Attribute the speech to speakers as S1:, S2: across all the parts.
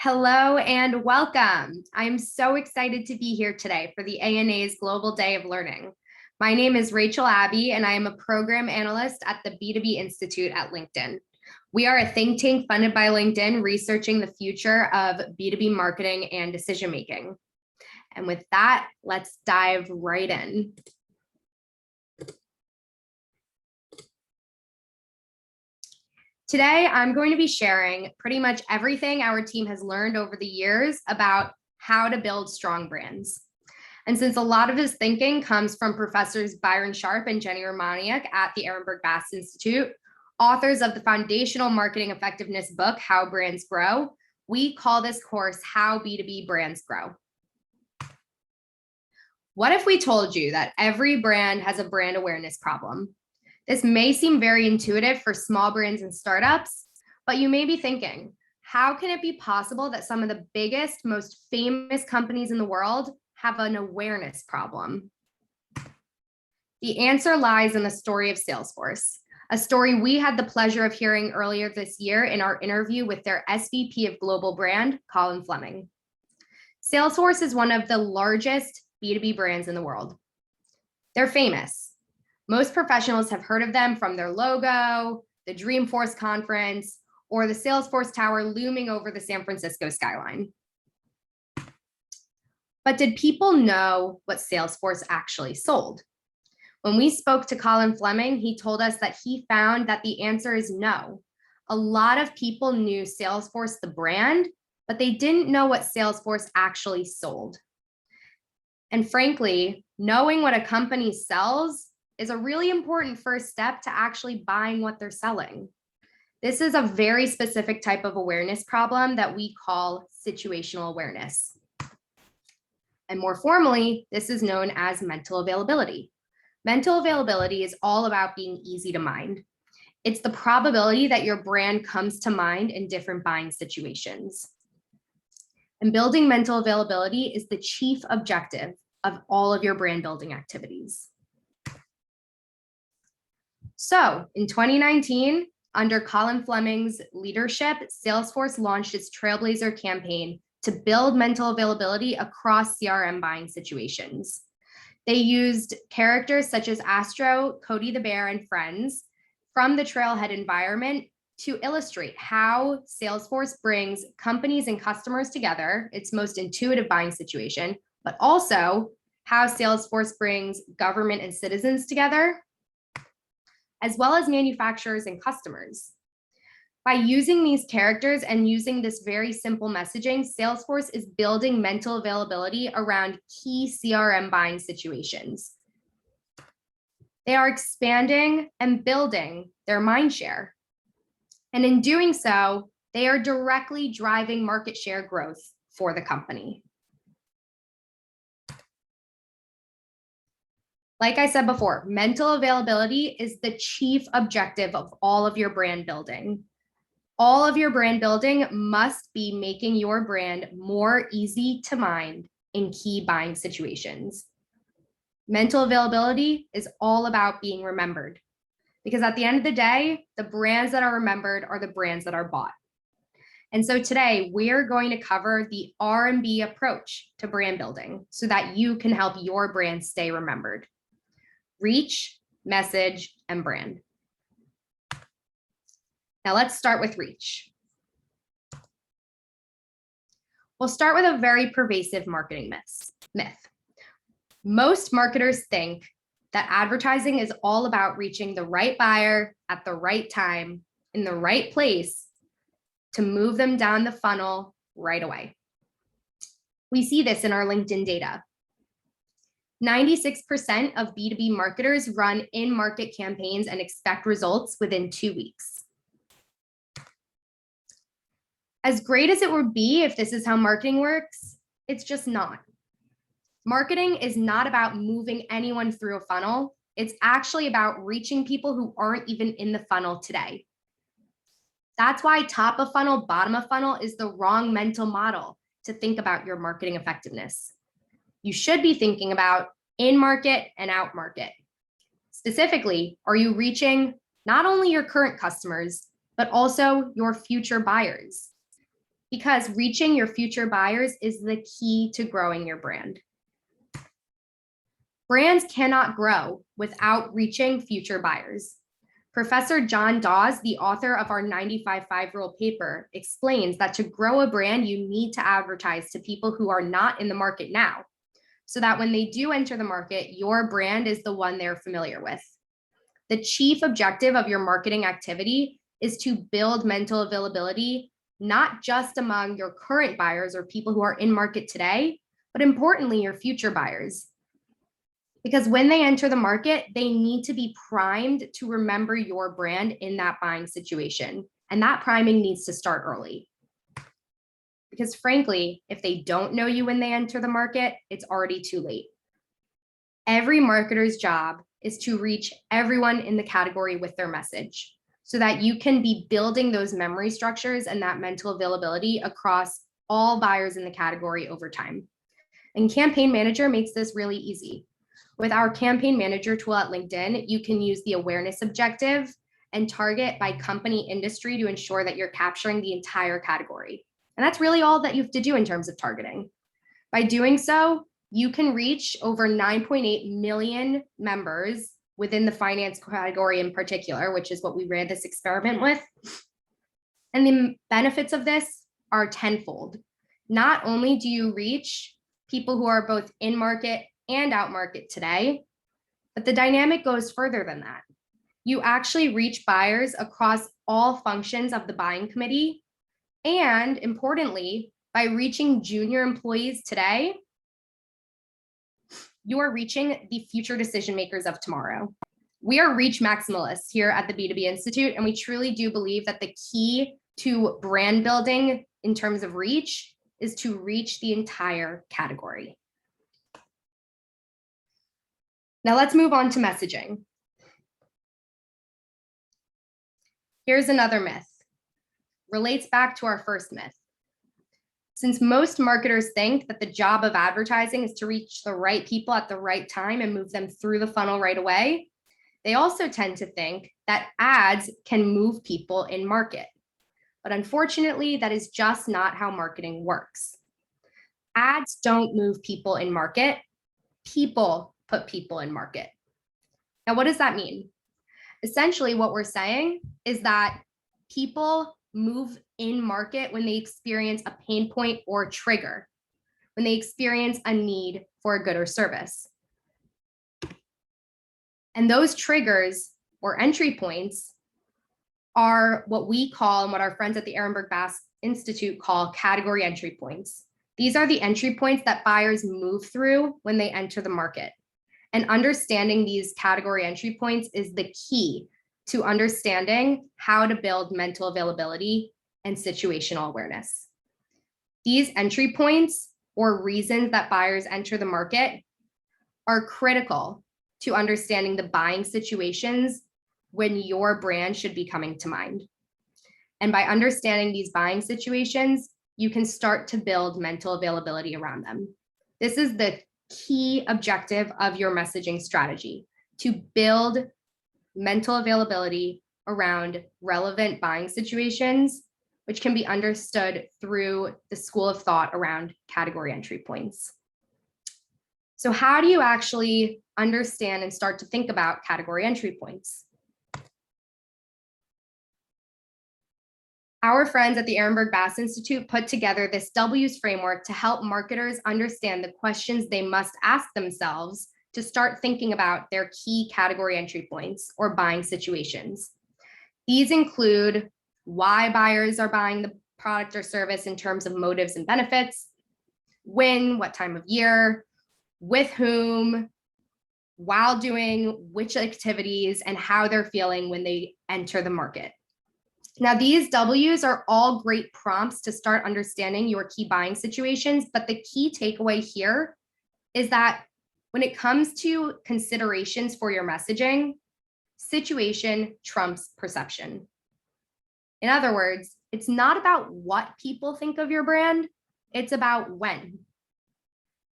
S1: Hello and welcome. I'm so excited to be here today for the ANA's Global Day of Learning. My name is Rachel Abbe, and I am a program analyst at the B2B Institute at LinkedIn. We are a think tank funded by LinkedIn researching the future of B2B marketing and decision-making. And with that, let's dive right in. Today, I'm going to be sharing pretty much everything our team has learned over the years about how to build strong brands. And since a lot of this thinking comes from professors Byron Sharp and Jenny Romaniuk at the Ehrenberg Bass Institute, authors of the foundational marketing effectiveness book, How Brands Grow, we call this course How B2B Brands Grow. What if we told you that every brand has a brand awareness problem? This may seem very intuitive for small brands and startups, but you may be thinking, how can it be possible that some of the biggest, most famous companies in the world have an awareness problem? The answer lies in the story of Salesforce, a story we had the pleasure of hearing earlier this year in our interview with their SVP of Global Brand, Colin Fleming. Salesforce is one of the largest B2B brands in the world. They're famous. Most professionals have heard of them from their logo, the Dreamforce conference, or the Salesforce Tower looming over the San Francisco skyline. But did people know what Salesforce actually sold? When we spoke to Colin Fleming, he told us that he found that the answer is no. A lot of people knew Salesforce, the brand, but they didn't know what Salesforce actually sold. And frankly, knowing what a company sells is a really important first step to actually buying what they're selling. This is a very specific type of awareness problem that we call situational awareness. And more formally, this is known as mental availability. Mental availability is all about being easy to mind. It's the probability that your brand comes to mind in different buying situations. And building mental availability is the chief objective of all of your brand building activities. So in 2019, under Colin Fleming's leadership, Salesforce launched its Trailblazer campaign to build mental availability across CRM buying situations. They used characters such as Astro, Cody the Bear, and friends from the Trailhead environment to illustrate how Salesforce brings companies and customers together, its most intuitive buying situation, but also how Salesforce brings government and citizens together, as well as manufacturers and customers. By using these characters and using this very simple messaging, Salesforce is building mental availability around key CRM buying situations. They are expanding and building their mind share. And in doing so, they are directly driving market share growth for the company. Like I said before, mental availability is the chief objective of all of your brand building. All of your brand building must be making your brand more easy to mind in key buying situations. Mental availability is all about being remembered, because at the end of the day, the brands that are remembered are the brands that are bought. And so today we're going to cover the R&B approach to brand building so that you can help your brand stay remembered. Reach, message, and brand. Now let's start with reach. We'll start with a very pervasive marketing myth. Most marketers think that advertising is all about reaching the right buyer at the right time in the right place to move them down the funnel right away. We see this in our LinkedIn data. 96% of B2B marketers run in-market campaigns and expect results within 2 weeks. As great as it would be if this is how marketing works, it's just not. Marketing is not about moving anyone through a funnel. It's actually about reaching people who aren't even in the funnel today. That's why top of funnel, bottom of funnel is the wrong mental model to think about your marketing effectiveness. You should be thinking about in market and out market. Specifically, are you reaching not only your current customers, but also your future buyers? because reaching your future buyers is the key to growing your brand. Brands cannot grow without reaching future buyers. Professor John Dawes, the author of our 95-5 rule paper, explains that to grow a brand, you need to advertise to people who are not in the market now, so that when they do enter the market, your brand is the one they're familiar with. The chief objective of your marketing activity is to build mental availability, not just among your current buyers or people who are in market today, but importantly, your future buyers. Because when they enter the market, they need to be primed to remember your brand in that buying situation. And that priming needs to start early. Because frankly, if they don't know you when they enter the market, it's already too late. Every marketer's job is to reach everyone in the category with their message, so that you can be building those memory structures and that mental availability across all buyers in the category over time. And Campaign Manager makes this really easy. With our Campaign Manager tool at LinkedIn, you can use the awareness objective and target by company industry to ensure that you're capturing the entire category. And that's really all that you have to do in terms of targeting. By doing so, you can reach over 9.8 million members within the finance category in particular, which is what we ran this experiment with. And the benefits of this are tenfold. Not only do you reach people who are both in market and out market today, but the dynamic goes further than that. You actually reach buyers across all functions of the buying committee. And importantly, by reaching junior employees today, you are reaching the future decision makers of tomorrow. We are reach maximalists here at the B2B Institute, and we truly do believe that the key to brand building in terms of reach is to reach the entire category. Now let's move on to messaging. Here's another myth. Relates back to our first myth. Since most marketers think that the job of advertising is to reach the right people at the right time and move them through the funnel right away, they also tend to think that ads can move people in market. But unfortunately, that is just not how marketing works. Ads don't move people in market. People put people in market. Now, what does that mean? Essentially, what we're saying is that people move in market when they experience a pain point or trigger, when they experience a need for a good or service. And those triggers or entry points are what we call, and what our friends at the Ehrenberg Bass Institute call, category entry points. These are the entry points that buyers move through when they enter the market. And understanding these category entry points is the key to understanding how to build mental availability and situational awareness. These entry points or reasons that buyers enter the market are critical to understanding the buying situations when your brand should be coming to mind. And by understanding these buying situations, you can start to build mental availability around them. This is the key objective of your messaging strategy, to build mental availability around relevant buying situations, which can be understood through the school of thought around category entry points. So how do you actually understand and start to think about category entry points? Our friends at the Ehrenberg Bass Institute put together this W's framework to help marketers understand the questions they must ask themselves to start thinking about their key category entry points or buying situations. These include why buyers are buying the product or service in terms of motives and benefits, when, what time of year, with whom, while doing which activities, and how they're feeling when they enter the market. Now, these W's are all great prompts to start understanding your key buying situations, but the key takeaway here is that when it comes to considerations for your messaging, situation trumps perception. In other words, it's not about what people think of your brand, it's about when.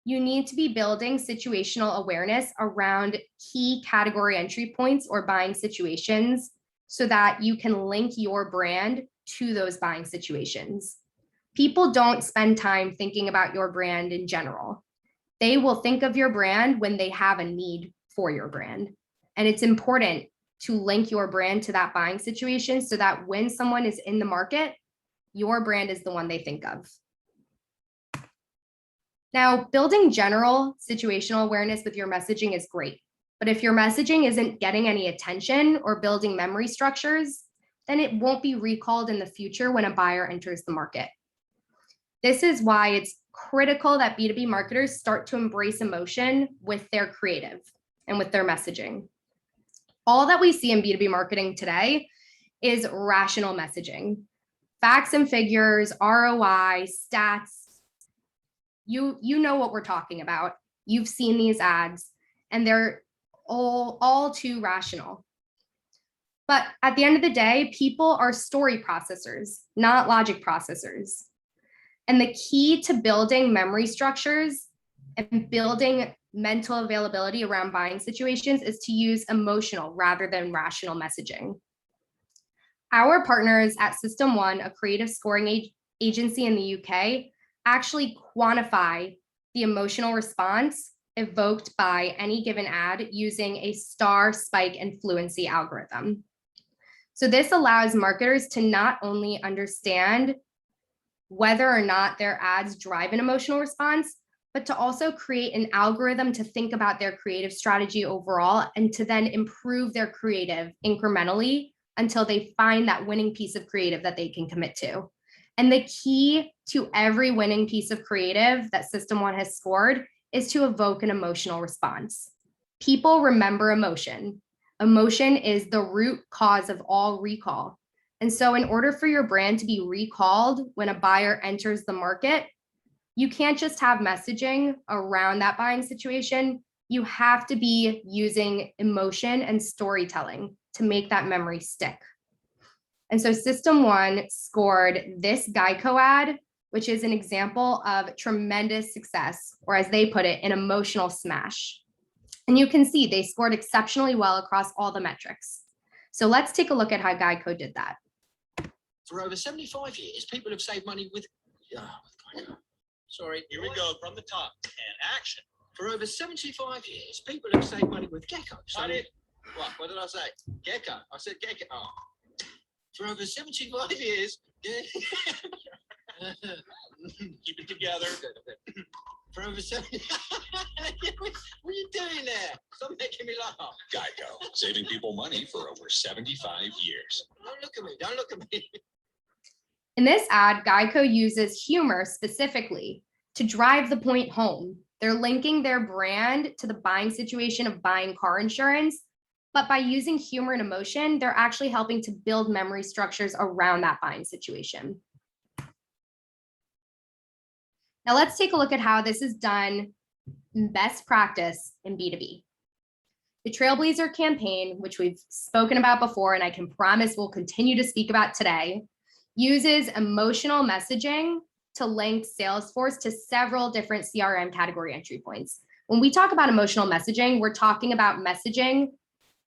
S1: You need to be building situational awareness around key category entry points or buying situations so that you can link your brand to those buying situations. People don't spend time thinking about your brand in general. They will think of your brand when they have a need for your brand. And it's important to link your brand to that buying situation so that when someone is in the market, your brand is the one they think of. Now, building general situational awareness with your messaging is great, but if your messaging isn't getting any attention or building memory structures, then it won't be recalled in the future when a buyer enters the market. This is why it's critical that B2B marketers start to embrace emotion with their creative and with their messaging. All that we see in B2B marketing today is rational messaging. Facts and figures, ROI, stats. You know what we're talking about. You've seen these ads, and they're all too rational. But at the end of the day, people are story processors, not logic processors. And the key to building memory structures and building mental availability around buying situations is to use emotional rather than rational messaging. Our partners at System One, a creative scoring agency in the UK, actually quantify the emotional response evoked by any given ad using a star, spike, and fluency algorithm. So this allows marketers to not only understand whether or not their ads drive an emotional response, but to also create an algorithm to think about their creative strategy overall and to then improve their creative incrementally until they find that winning piece of creative that they can commit to. And the key to every winning piece of creative that System One has scored is to evoke an emotional response. People remember emotion. Emotion is the root cause of all recall. And so in order for your brand to be recalled when a buyer enters the market, you can't just have messaging around that buying situation. You have to be using emotion and storytelling to make that memory stick. And so System One scored this Geico ad, which is an example of tremendous success, or as they put it, an emotional smash. And you can see they scored exceptionally well across all the metrics. So let's take a look at how Geico did that.
S2: For over 75 years, people have saved money with Geico. Sorry.
S3: Here we go from the top and action.
S2: For over 75 years, people have saved money with Gecko.
S3: What did I say?
S2: Gecko. I said Gecko. Oh. For over 75 years.
S3: Keep it together.
S2: For over 70. What are you doing there? Stop making me laugh.
S3: Geico, saving people money for over 75 years.
S2: Don't look at me. Don't look at me.
S1: In this ad, Geico uses humor specifically to drive the point home. They're linking their brand to the buying situation of buying car insurance, but by using humor and emotion, they're actually helping to build memory structures around that buying situation. Now let's take a look at how this is done in best practice in B2B. The Trailblazer campaign, which we've spoken about before, and I can promise we'll continue to speak about today, uses emotional messaging to link Salesforce to several different CRM category entry points. When we talk about emotional messaging, we're talking about messaging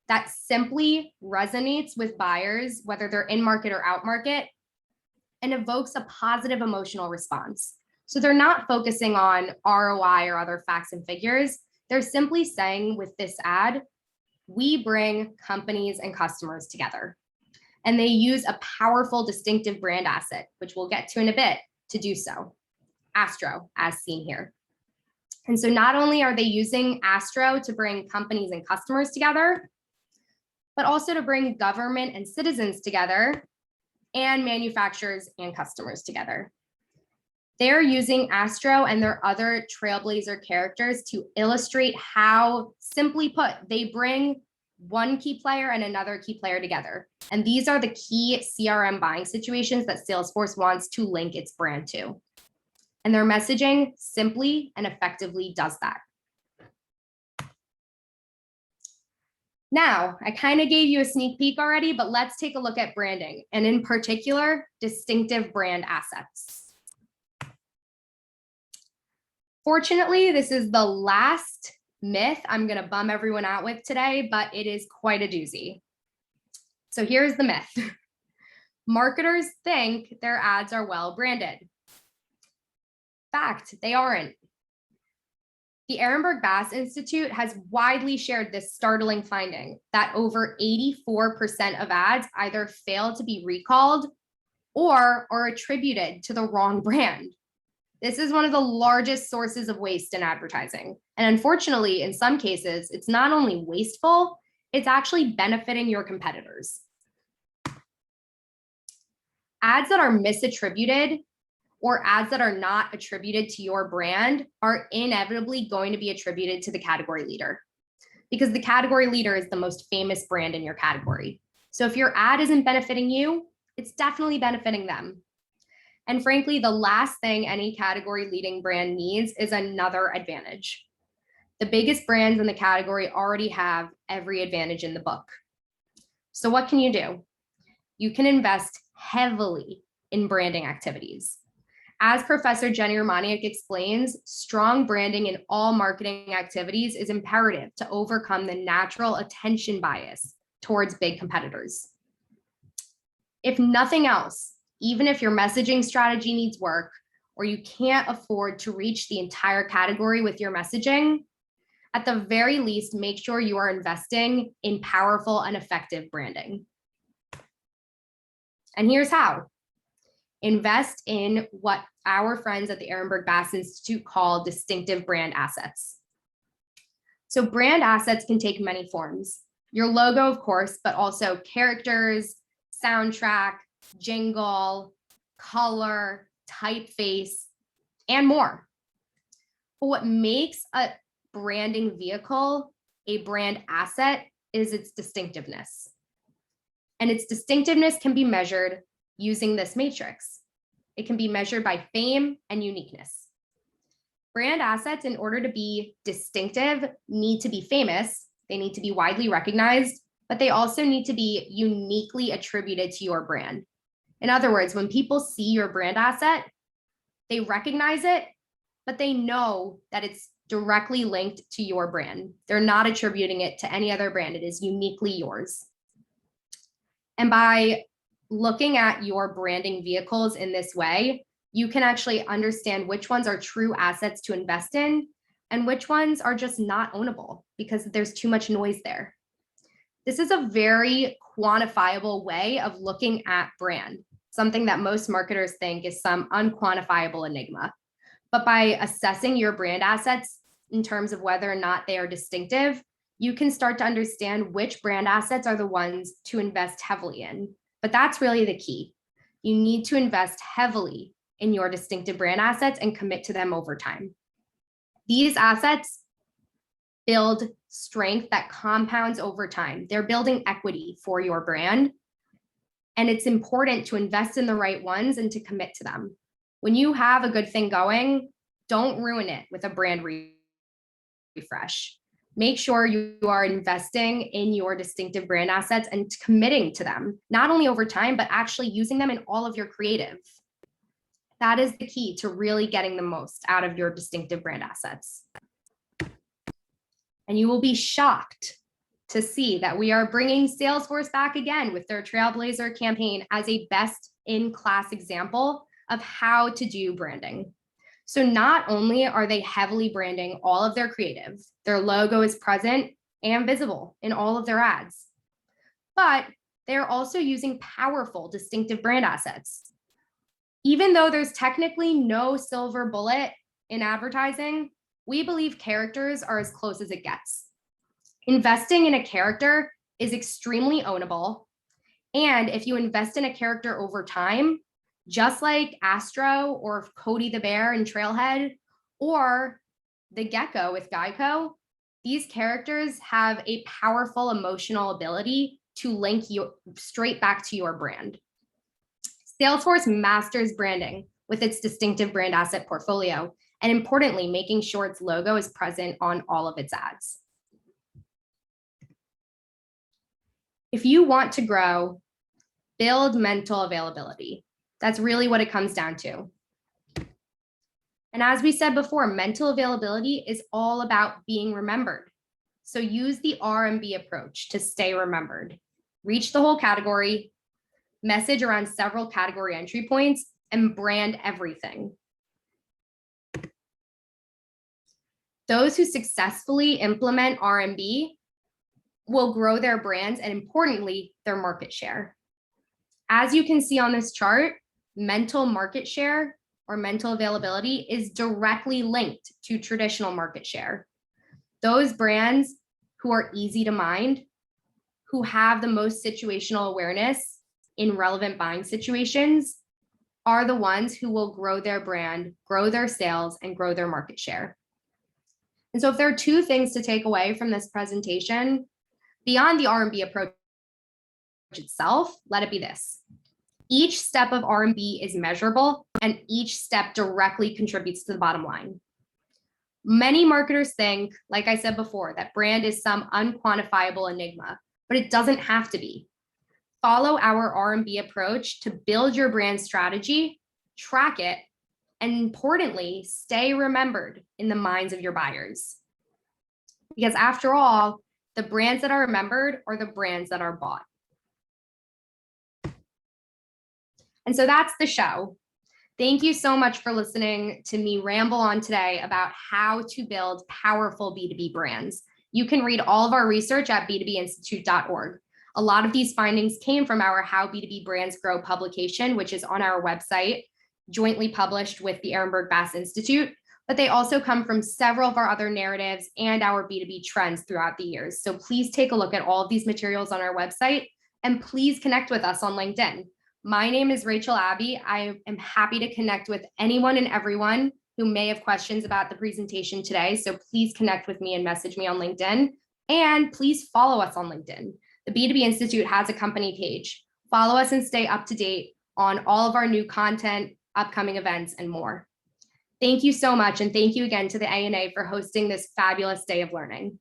S1: that simply resonates with buyers, whether they're in market or out market, and evokes a positive emotional response. So they're not focusing on ROI or other facts and figures. They're simply saying with this ad, we bring companies and customers together. And they use a powerful, distinctive brand asset, which we'll get to in a bit, to do so. Astro, as seen here. And so not only are they using Astro to bring companies and customers together, but also to bring government and citizens together and manufacturers and customers together. They're using Astro and their other Trailblazer characters to illustrate how, simply put, they bring one key player and another key player together. And these are the key CRM buying situations that Salesforce wants to link its brand to. And their messaging simply and effectively does that. Now, I kind of gave you a sneak peek already, but let's take a look at branding, and in particular, distinctive brand assets. Fortunately, this is the last myth I'm going to bum everyone out with today, but it is quite a doozy. So here's the myth. Marketers think their ads are well branded. Fact, they aren't. The Ehrenberg Bass Institute has widely shared this startling finding that over 84% of ads either fail to be recalled or are attributed to the wrong brand. This is one of the largest sources of waste in advertising. And unfortunately, in some cases, it's not only wasteful, it's actually benefiting your competitors. Ads that are misattributed or ads that are not attributed to your brand are inevitably going to be attributed to the category leader, because the category leader is the most famous brand in your category. So if your ad isn't benefiting you, it's definitely benefiting them. And frankly, the last thing any category leading brand needs is another advantage. The biggest brands in the category already have every advantage in the book. So what can you do? You can invest heavily in branding activities. As Professor Jenny Romaniuk explains, strong branding in all marketing activities is imperative to overcome the natural attention bias towards big competitors. If nothing else, even if your messaging strategy needs work, or you can't afford to reach the entire category with your messaging, at the very least, make sure you are investing in powerful and effective branding. And here's how. Invest in what our friends at the Ehrenberg Bass Institute call distinctive brand assets. So brand assets can take many forms. Your logo, of course, but also characters, soundtrack, jingle, color, typeface, and more. But what makes a branding vehicle a brand asset is its distinctiveness. And its distinctiveness can be measured using this matrix. It can be measured by fame and uniqueness. Brand assets, in order to be distinctive, need to be famous. They need to be widely recognized, but they also need to be uniquely attributed to your brand. In other words, when people see your brand asset, they recognize it, but they know that it's directly linked to your brand. They're not attributing it to any other brand. It is uniquely yours. And by looking at your branding vehicles in this way, you can actually understand which ones are true assets to invest in and which ones are just not ownable because there's too much noise there. This is a very quantifiable way of looking at brand, something that most marketers think is some unquantifiable enigma. But by assessing your brand assets in terms of whether or not they are distinctive, you can start to understand which brand assets are the ones to invest heavily in. But that's really the key. You need to invest heavily in your distinctive brand assets and commit to them over time. These assets build strength that compounds over time. They're building equity for your brand. And it's important to invest in the right ones and to commit to them. When you have a good thing going, don't ruin it with a brand refresh. Make sure you are investing in your distinctive brand assets and committing to them, not only over time, but actually using them in all of your creative. That is the key to really getting the most out of your distinctive brand assets. And you will be shocked to see that we are bringing Salesforce back again with their Trailblazer campaign as a best-in-class example of how to do branding. So not only are they heavily branding all of their creative, their logo is present and visible in all of their ads, but they're also using powerful distinctive brand assets. Even though there's technically no silver bullet in advertising, we believe characters are as close as it gets. Investing in a character is extremely ownable. And if you invest in a character over time, just like Astro or Cody the Bear in Trailhead or the Gecko with Geico, these characters have a powerful emotional ability to link you straight back to your brand. Salesforce masters branding with its distinctive brand asset portfolio, and importantly, making sure its logo is present on all of its ads. If you want to grow, build mental availability. That's really what it comes down to. And as we said before, mental availability is all about being remembered. So use the R&B approach to stay remembered. Reach the whole category, message around several category entry points, and brand everything. Those who successfully implement R&B will grow their brands and, importantly, their market share. As you can see on this chart, mental market share or mental availability is directly linked to traditional market share. Those brands who are easy to mind, who have the most situational awareness in relevant buying situations, are the ones who will grow their brand, grow their sales, and grow their market share. And so if there are two things to take away from this presentation, beyond the R&B approach itself, let it be this. Each step of R&B is measurable, and each step directly contributes to the bottom line. Many marketers think, like I said before, that brand is some unquantifiable enigma, but it doesn't have to be. Follow our R&B approach to build your brand strategy, track it, and importantly, stay remembered in the minds of your buyers. Because after all, the brands that are remembered are the brands that are bought. And so that's the show. Thank you so much for listening to me ramble on today about how to build powerful B2B brands. You can read all of our research at b2binstitute.org. A lot of these findings came from our How B2B Brands Grow publication, which is on our website, jointly published with the Ehrenberg Bass Institute, but they also come from several of our other narratives and our B2B trends throughout the years. So please take a look at all of these materials on our website, and please connect with us on LinkedIn. My name is Rachel Abbe. I am happy to connect with anyone and everyone who may have questions about the presentation today. So please connect with me and message me on LinkedIn. And please follow us on LinkedIn. The B2B Institute has a company page. Follow us and stay up to date on all of our new content, upcoming events, and more. Thank you so much. And thank you again to the ANA for hosting this fabulous day of learning.